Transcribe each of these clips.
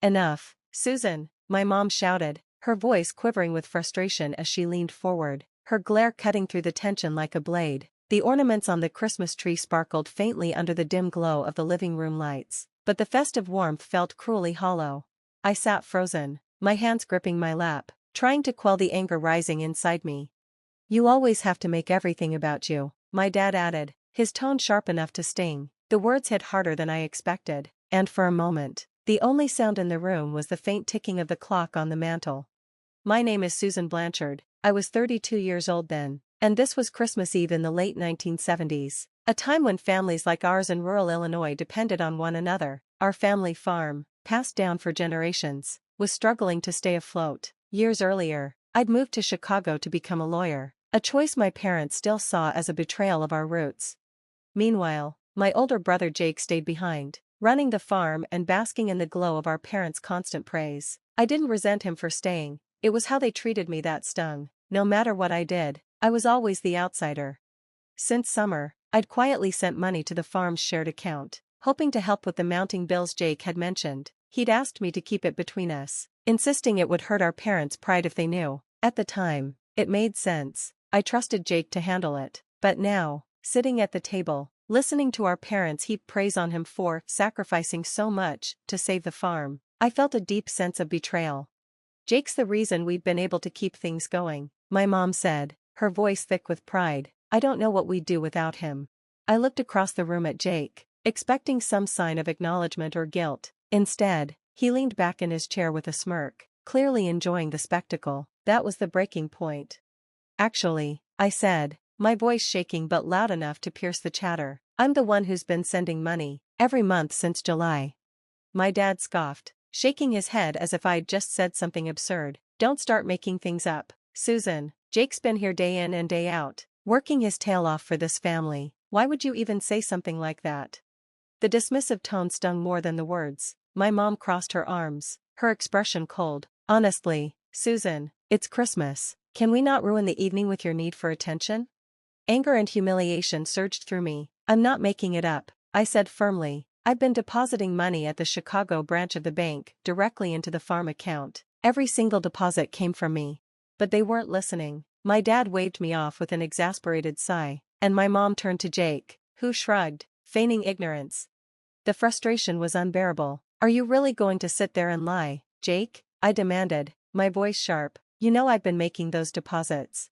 Enough, Susan, my mom shouted, her voice quivering with frustration as she leaned forward, her glare cutting through the tension like a blade. The ornaments on the Christmas tree sparkled faintly under the dim glow of the living room lights, but the festive warmth felt cruelly hollow. I sat frozen, my hands gripping my lap, trying to quell the anger rising inside me. You always have to make everything about you, my dad added, his tone sharp enough to sting. The words hit harder than I expected, and for a moment, the only sound in the room was the faint ticking of the clock on the mantel. My name is Susan Blanchard. I was 32 years old then, and this was Christmas Eve in the late 1970s, a time when families like ours in rural Illinois depended on one another. Our family farm, passed down for generations, was struggling to stay afloat. Years earlier, I'd moved to Chicago to become a lawyer, a choice my parents still saw as a betrayal of our roots. Meanwhile, my older brother Jake stayed behind, running the farm and basking in the glow of our parents' constant praise. I didn't resent him for staying, it was how they treated me that stung. No matter what I did, I was always the outsider. Since summer, I'd quietly sent money to the farm's shared account, hoping to help with the mounting bills Jake had mentioned. He'd asked me to keep it between us, insisting it would hurt our parents' pride if they knew. At the time, it made sense. I trusted Jake to handle it. But now, sitting at the table, listening to our parents heap praise on him for sacrificing so much to save the farm, I felt a deep sense of betrayal. Jake's the reason we've been able to keep things going, my mom said, her voice thick with pride. I don't know what we'd do without him. I looked across the room at Jake, expecting some sign of acknowledgement or guilt. Instead, he leaned back in his chair with a smirk, clearly enjoying the spectacle. That was the breaking point. Actually, I said, my voice shaking but loud enough to pierce the chatter, I'm the one who's been sending money, every month since July. My dad scoffed, shaking his head as if I'd just said something absurd. Don't start making things up, Susan. Jake's been here day in and day out, working his tail off for this family. Why would you even say something like that? The dismissive tone stung more than the words. My mom crossed her arms, her expression cold. Honestly, Susan, it's Christmas. Can we not ruin the evening with your need for attention? Anger and humiliation surged through me. I'm not making it up, I said firmly. I've been depositing money at the Chicago branch of the bank, directly into the farm account. Every single deposit came from me. But they weren't listening. My dad waved me off with an exasperated sigh, and my mom turned to Jake, who shrugged, feigning ignorance. The frustration was unbearable. Are you really going to sit there and lie, Jake? I demanded, my voice sharp. You know I've been making those deposits.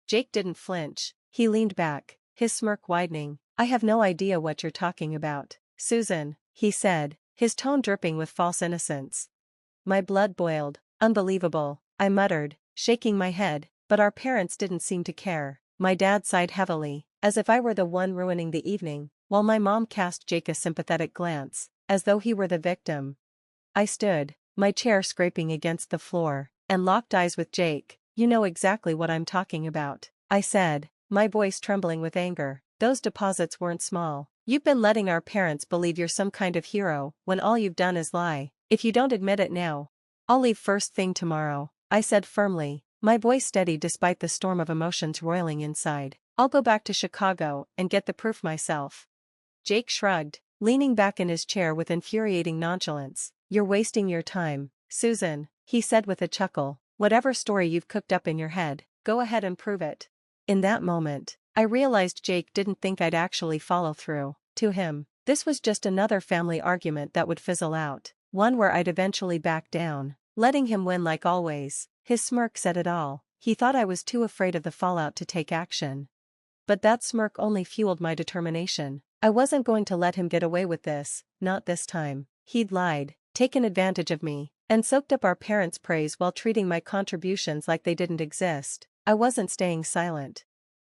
Jake didn't flinch. He leaned back, his smirk widening. I have no idea what you're talking about, Susan, he said, his tone dripping with false innocence. My blood boiled. Unbelievable, I muttered, shaking my head, but our parents didn't seem to care. My dad sighed heavily, as if I were the one ruining the evening, while my mom cast Jake a sympathetic glance, as though he were the victim. I stood, my chair scraping against the floor, and locked eyes with Jake. You know exactly what I'm talking about, I said, my voice trembling with anger. Those deposits weren't small. You've been letting our parents believe you're some kind of hero, when all you've done is lie. If you don't admit it now, I'll leave first thing tomorrow, I said firmly, my voice steady despite the storm of emotions roiling inside. I'll go back to Chicago and get the proof myself. Jake shrugged, leaning back in his chair with infuriating nonchalance. You're wasting your time, Susan, he said with a chuckle. Whatever story you've cooked up in your head, go ahead and prove it. In that moment, I realized Jake didn't think I'd actually follow through. To him, this was just another family argument that would fizzle out, one where I'd eventually back down, letting him win like always. His smirk said it all. He thought I was too afraid of the fallout to take action. But that smirk only fueled my determination. I wasn't going to let him get away with this, not this time. He'd lied, taken advantage of me, and soaked up our parents' praise while treating my contributions like they didn't exist. I wasn't staying silent.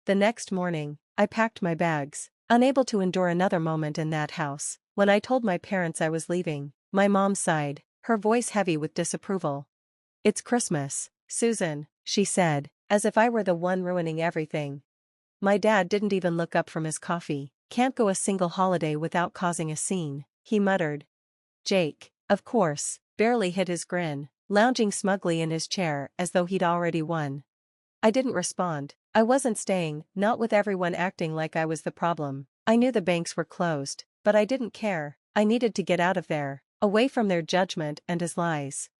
The next morning, I packed my bags, unable to endure another moment in that house. When I told my parents I was leaving, my mom sighed, her voice heavy with disapproval. It's Christmas, Susan, she said, as if I were the one ruining everything. My dad didn't even look up from his coffee. Can't go a single holiday without causing a scene, he muttered. Jake, of course, barely hid his grin, lounging smugly in his chair as though he'd already won. I didn't respond. I wasn't staying, not with everyone acting like I was the problem. I knew the banks were closed, but I didn't care. I needed to get out of there. away from their judgment and his lies.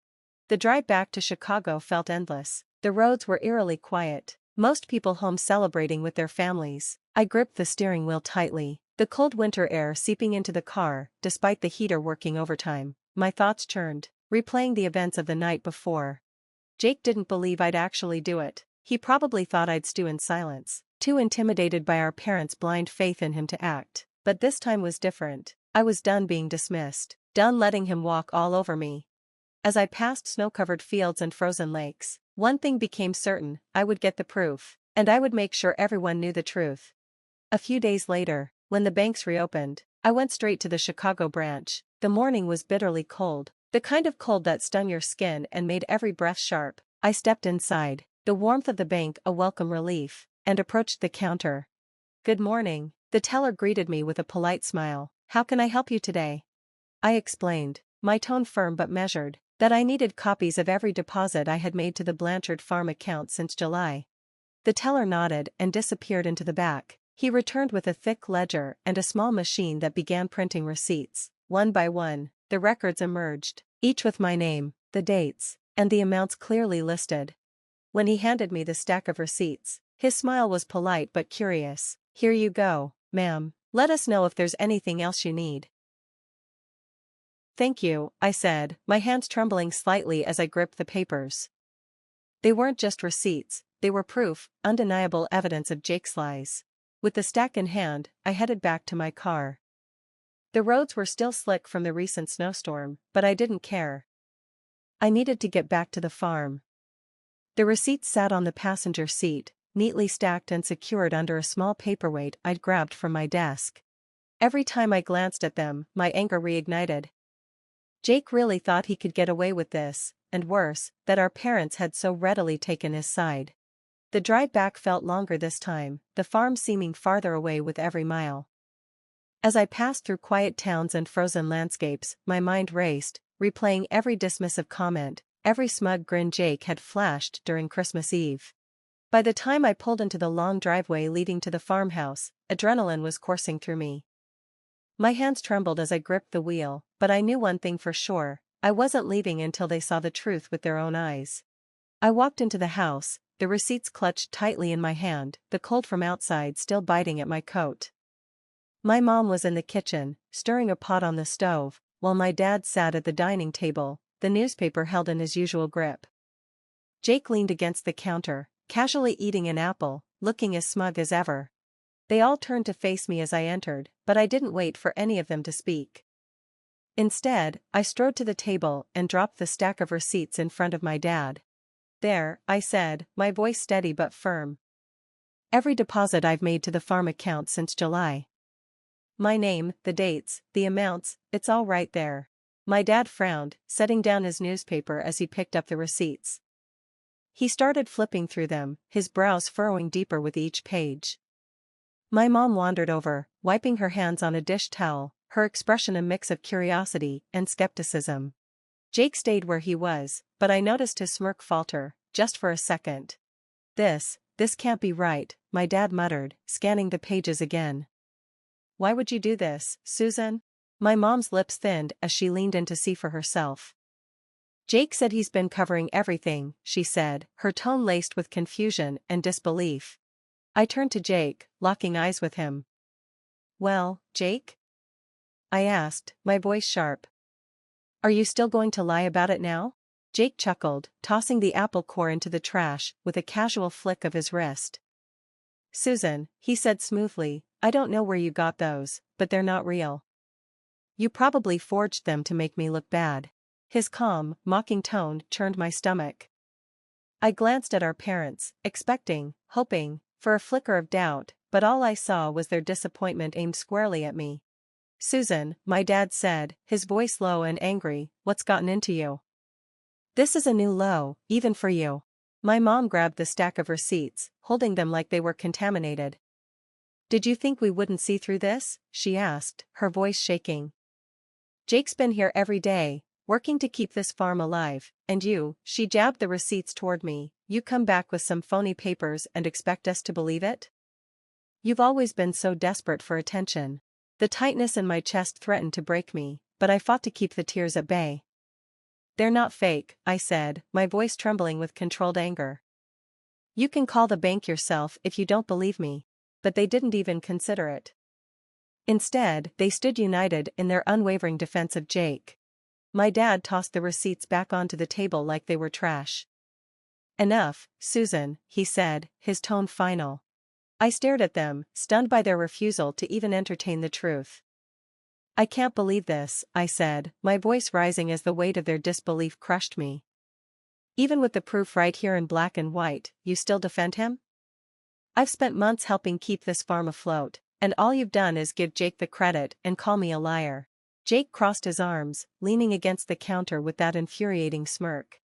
The drive back to Chicago felt endless. The roads were eerily quiet, most people home celebrating with their families. I gripped the steering wheel tightly, the cold winter air seeping into the car, despite the heater working overtime. My thoughts churned, replaying the events of the night before. Jake didn't believe I'd actually do it. He probably thought I'd stew in silence, too intimidated by our parents' blind faith in him to act. But this time was different. I was done being dismissed, done letting him walk all over me. As I passed snow-covered fields and frozen lakes, one thing became certain: I would get the proof, and I would make sure everyone knew the truth. A few days later, when the banks reopened, I went straight to the Chicago branch. The morning was bitterly cold, the kind of cold that stung your skin and made every breath sharp. I stepped inside, the warmth of the bank a welcome relief, and approached the counter. "Good morning," the teller greeted me with a polite smile. "How can I help you today?" I explained, my tone firm but measured, that I needed copies of every deposit I had made to the Blanchard farm account since July. The teller nodded and disappeared into the back. He returned with a thick ledger and a small machine that began printing receipts. One by one, the records emerged, each with my name, the dates, and the amounts clearly listed. When he handed me the stack of receipts, his smile was polite but curious. "Here you go, ma'am. Let us know if there's anything else you need." "Thank you," I said, my hands trembling slightly as I gripped the papers. They weren't just receipts, they were proof, undeniable evidence of Jake's lies. With the stack in hand, I headed back to my car. The roads were still slick from the recent snowstorm, but I didn't care. I needed to get back to the farm. The receipts sat on the passenger seat, neatly stacked and secured under a small paperweight I'd grabbed from my desk. Every time I glanced at them, my anger reignited. Jake really thought he could get away with this, and worse, that our parents had so readily taken his side. The drive back felt longer this time, the farm seeming farther away with every mile. As I passed through quiet towns and frozen landscapes, my mind raced, replaying every dismissive comment, every smug grin Jake had flashed during Christmas Eve. By the time I pulled into the long driveway leading to the farmhouse, adrenaline was coursing through me. My hands trembled as I gripped the wheel, but I knew one thing for sure: I wasn't leaving until they saw the truth with their own eyes. I walked into the house, the receipts clutched tightly in my hand, the cold from outside still biting at my coat. My mom was in the kitchen, stirring a pot on the stove, while my dad sat at the dining table, the newspaper held in his usual grip. Jake leaned against the counter, casually eating an apple, looking as smug as ever. They all turned to face me as I entered, but I didn't wait for any of them to speak. Instead, I strode to the table and dropped the stack of receipts in front of my dad. "There," I said, my voice steady but firm. "Every deposit I've made to the farm account since July. My name, the dates, the amounts, it's all right there." My dad frowned, setting down his newspaper as he picked up the receipts. He started flipping through them, his brows furrowing deeper with each page. My mom wandered over, wiping her hands on a dish towel, her expression a mix of curiosity and skepticism. Jake stayed where he was, but I noticed his smirk falter, just for a second. This can't be right," my dad muttered, scanning the pages again. "Why would you do this, Susan?" My mom's lips thinned as she leaned in to see for herself. "Jake said he's been covering everything," she said, her tone laced with confusion and disbelief. I turned to Jake, locking eyes with him. "Well, Jake?" I asked, my voice sharp. "Are you still going to lie about it now?" Jake chuckled, tossing the apple core into the trash with a casual flick of his wrist. "Susan," he said smoothly, "I don't know where you got those, but they're not real. You probably forged them to make me look bad." His calm, mocking tone churned my stomach. I glanced at our parents, expecting, hoping, for a flicker of doubt, but all I saw was their disappointment aimed squarely at me. "Susan," my dad said, his voice low and angry, "what's gotten into you? This is a new low, even for you." My mom grabbed the stack of receipts, holding them like they were contaminated. "Did you think we wouldn't see through this?" she asked, her voice shaking. "Jake's been here every day, working to keep this farm alive, and you," she jabbed the receipts toward me, "you come back with some phony papers and expect us to believe it? You've always been so desperate for attention." The tightness in my chest threatened to break me, but I fought to keep the tears at bay. "They're not fake," I said, my voice trembling with controlled anger. "You can call the bank yourself if you don't believe me." But they didn't even consider it. Instead, they stood united in their unwavering defense of Jake. My dad tossed the receipts back onto the table like they were trash. "Enough, Susan," he said, his tone final. I stared at them, stunned by their refusal to even entertain the truth. "I can't believe this," I said, my voice rising as the weight of their disbelief crushed me. "Even with the proof right here in black and white, you still defend him? I've spent months helping keep this farm afloat, and all you've done is give Jake the credit and call me a liar." Jake crossed his arms, leaning against the counter with that infuriating smirk.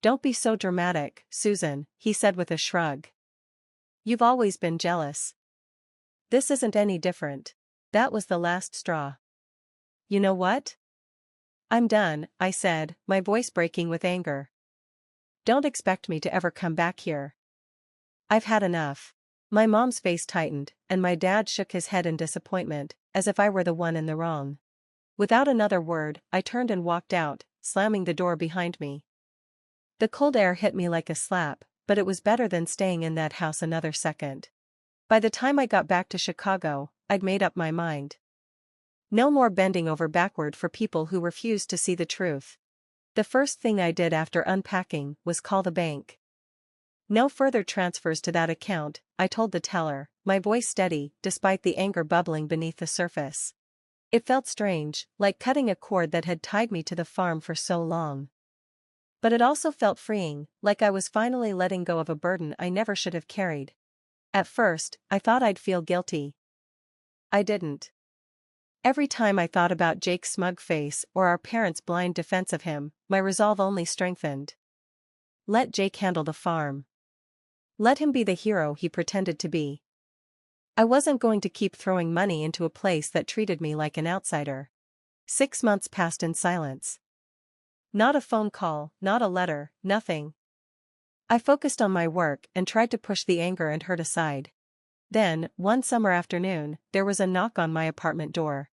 "Don't be so dramatic, Susan," he said with a shrug. "You've always been jealous. This isn't any different. That was the last straw." "You know what? I'm done," I said, my voice breaking with anger. "Don't expect me to ever come back here. I've had enough." My mom's face tightened, and my dad shook his head in disappointment, as if I were the one in the wrong. Without another word, I turned and walked out, slamming the door behind me. The cold air hit me like a slap, but it was better than staying in that house another second. By the time I got back to Chicago, I'd made up my mind. No more bending over backward for people who refused to see the truth. The first thing I did after unpacking was call the bank. "No further transfers to that account," I told the teller, my voice steady, despite the anger bubbling beneath the surface. It felt strange, like cutting a cord that had tied me to the farm for so long. But it also felt freeing, like I was finally letting go of a burden I never should have carried. At first, I thought I'd feel guilty. I didn't. Every time I thought about Jake's smug face or our parents' blind defense of him, my resolve only strengthened. Let Jake handle the farm. Let him be the hero he pretended to be. I wasn't going to keep throwing money into a place that treated me like an outsider. 6 months passed in silence. Not a phone call, not a letter, nothing. I focused on my work and tried to push the anger and hurt aside. Then, one summer afternoon, there was a knock on my apartment door.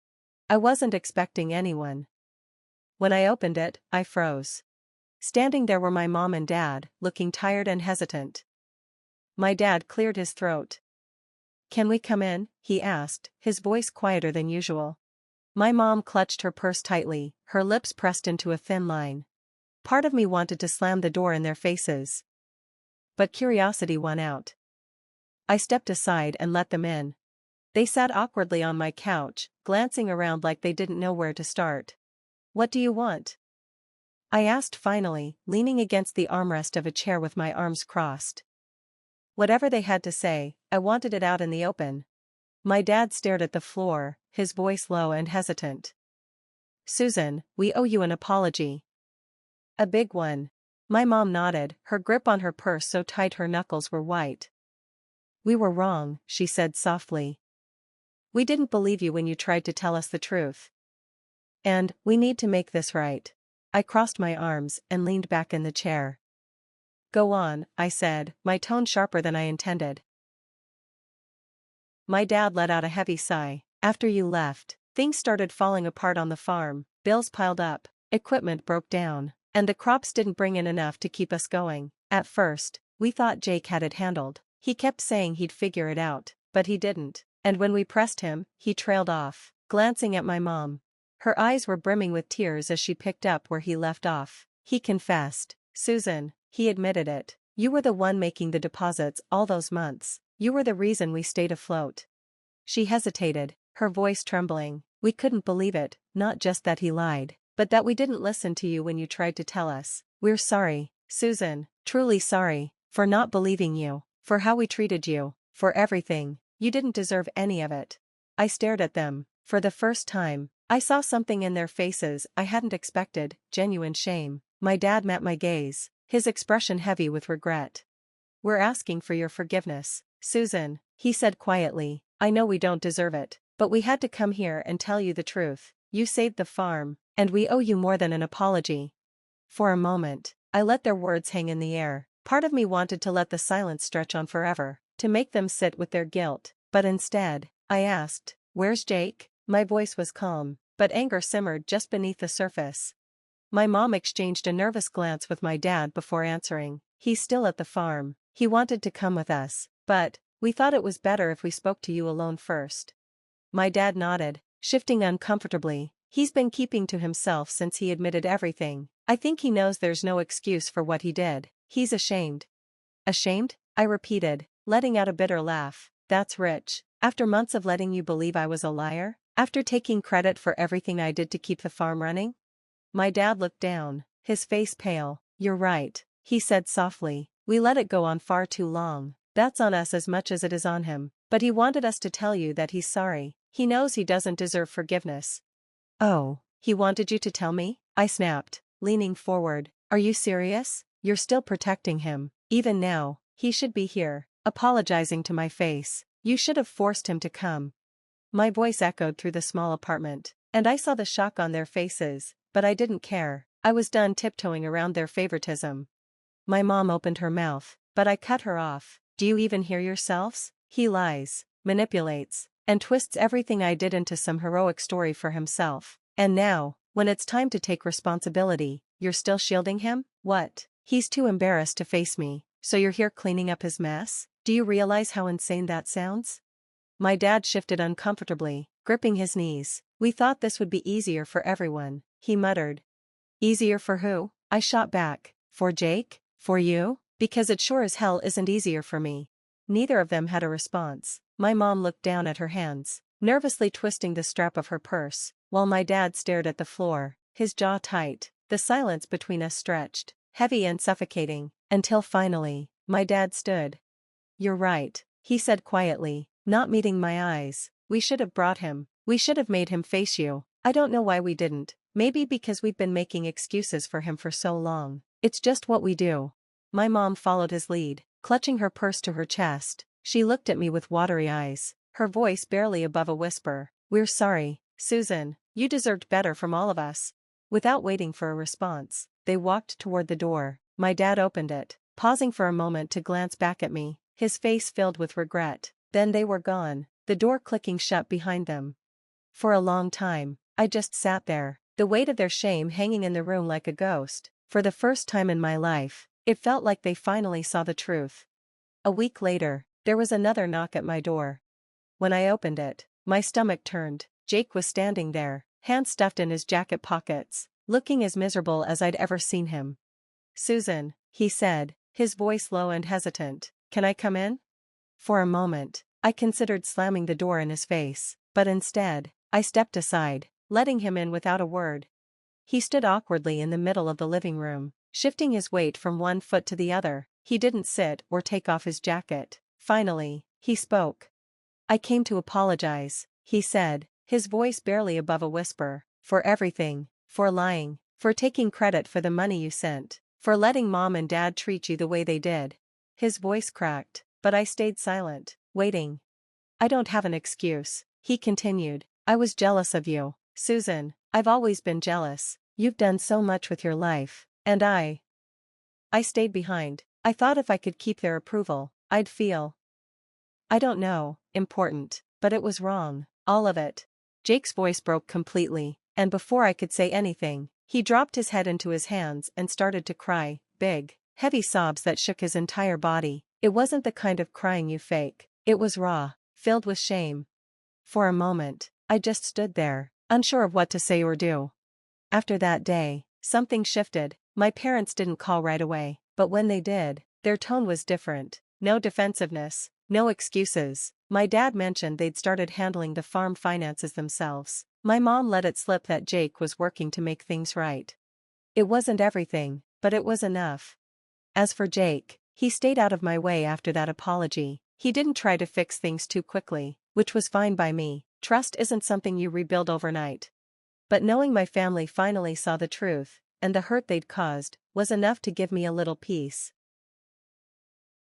I wasn't expecting anyone. When I opened it, I froze. Standing there were my mom and dad, looking tired and hesitant. My dad cleared his throat. "Can we come in?" he asked, his voice quieter than usual. My mom clutched her purse tightly, her lips pressed into a thin line. Part of me wanted to slam the door in their faces. But curiosity won out. I stepped aside and let them in. They sat awkwardly on my couch, glancing around like they didn't know where to start. "What do you want?" I asked finally, leaning against the armrest of a chair with my arms crossed. Whatever they had to say, I wanted it out in the open. My dad stared at the floor, his voice low and hesitant. "Susan, we owe you an apology. A big one." My mom nodded, her grip on her purse so tight her knuckles were white. "We were wrong," she said softly. "We didn't believe you when you tried to tell us the truth. And, we need to make this right." I crossed my arms and leaned back in the chair. "Go on," I said, my tone sharper than I intended. My dad let out a heavy sigh. "After you left, things started falling apart on the farm, bills piled up, equipment broke down, and the crops didn't bring in enough to keep us going. At first, we thought Jake had it handled. He kept saying he'd figure it out, but he didn't. And when we pressed him, he trailed off." Glancing at my mom. Her eyes were brimming with tears as she picked up where he left off. "He confessed, Susan. He admitted it. You were the one making the deposits all those months. You were the reason we stayed afloat." She hesitated, her voice trembling. "We couldn't believe it, not just that he lied, but that we didn't listen to you when you tried to tell us. We're sorry, Susan, truly sorry, for not believing you, for how we treated you, for everything. You didn't deserve any of it." I stared at them. For the first time, I saw something in their faces I hadn't expected, genuine shame. My dad met my gaze, his expression heavy with regret. "We're asking for your forgiveness, Susan," he said quietly. "I know we don't deserve it, but we had to come here and tell you the truth. You saved the farm, and we owe you more than an apology." For a moment, I let their words hang in the air. Part of me wanted to let the silence stretch on forever, to make them sit with their guilt, but instead, I asked, "Where's Jake?" My voice was calm, but anger simmered just beneath the surface. My mom exchanged a nervous glance with my dad before answering. He's still at the farm. He wanted to come with us, but we thought it was better if we spoke to you alone first. My dad nodded, shifting uncomfortably. He's been keeping to himself since he admitted everything. I think he knows there's no excuse for what he did. He's ashamed. Ashamed? I repeated, letting out a bitter laugh. That's rich. After months of letting you believe I was a liar? After taking credit for everything I did to keep the farm running? My dad looked down, his face pale. You're right, he said softly. We let it go on far too long. That's on us as much as it is on him. But he wanted us to tell you that he's sorry. He knows he doesn't deserve forgiveness. Oh, he wanted you to tell me? I snapped, leaning forward. Are you serious? You're still protecting him. Even now, he should be here, apologizing to my face. You should have forced him to come. My voice echoed through the small apartment, and I saw the shock on their faces, but I didn't care. I was done tiptoeing around their favoritism. My mom opened her mouth, but I cut her off. Do you even hear yourselves? He lies, manipulates, and twists everything I did into some heroic story for himself. And now, when it's time to take responsibility, you're still shielding him? What? He's too embarrassed to face me, so you're here cleaning up his mess? Do you realize how insane that sounds? My dad shifted uncomfortably, gripping his knees. We thought this would be easier for everyone, he muttered. Easier for who? I shot back. For Jake? For you? Because it sure as hell isn't easier for me. Neither of them had a response. My mom looked down at her hands, nervously twisting the strap of her purse, while my dad stared at the floor, his jaw tight. The silence between us stretched, heavy and suffocating, until finally, my dad stood. You're right, he said quietly, not meeting my eyes. We should have brought him. We should have made him face you. I don't know why we didn't. Maybe because we've been making excuses for him for so long. It's just what we do. My mom followed his lead, clutching her purse to her chest. She looked at me with watery eyes, her voice barely above a whisper. We're sorry, Susan. You deserved better from all of us. Without waiting for a response, they walked toward the door. My dad opened it, pausing for a moment to glance back at me, his face filled with regret. Then they were gone, the door clicking shut behind them. For a long time, I just sat there, the weight of their shame hanging in the room like a ghost. For the first time in my life, it felt like they finally saw the truth. A week later, there was another knock at my door. When I opened it, my stomach turned. Jake was standing there, hands stuffed in his jacket pockets, looking as miserable as I'd ever seen him. Susan, he said, his voice low and hesitant, can I come in? For a moment, I considered slamming the door in his face, but instead, I stepped aside, letting him in without a word. He stood awkwardly in the middle of the living room, shifting his weight from one foot to the other. He didn't sit or take off his jacket. Finally, he spoke. I came to apologize, he said, his voice barely above a whisper, for everything, for lying, for taking credit for the money you sent, for letting Mom and Dad treat you the way they did. His voice cracked, but I stayed silent, waiting. I don't have an excuse, he continued. I was jealous of you, Susan. I've always been jealous. You've done so much with your life, and I stayed behind. I thought if I could keep their approval, I'd feel, I don't know, important, but it was wrong, all of it. Jake's voice broke completely, and before I could say anything, he dropped his head into his hands and started to cry, big, heavy sobs that shook his entire body. It wasn't the kind of crying you fake, it was raw, filled with shame. For a moment, I just stood there, unsure of what to say or do. After that day, something shifted. My parents didn't call right away, but when they did, their tone was different. No defensiveness, no excuses. My dad mentioned they'd started handling the farm finances themselves. My mom let it slip that Jake was working to make things right. It wasn't everything, but it was enough. As for Jake, he stayed out of my way after that apology. He didn't try to fix things too quickly, which was fine by me. Trust isn't something you rebuild overnight. But knowing my family finally saw the truth, and the hurt they'd caused, was enough to give me a little peace.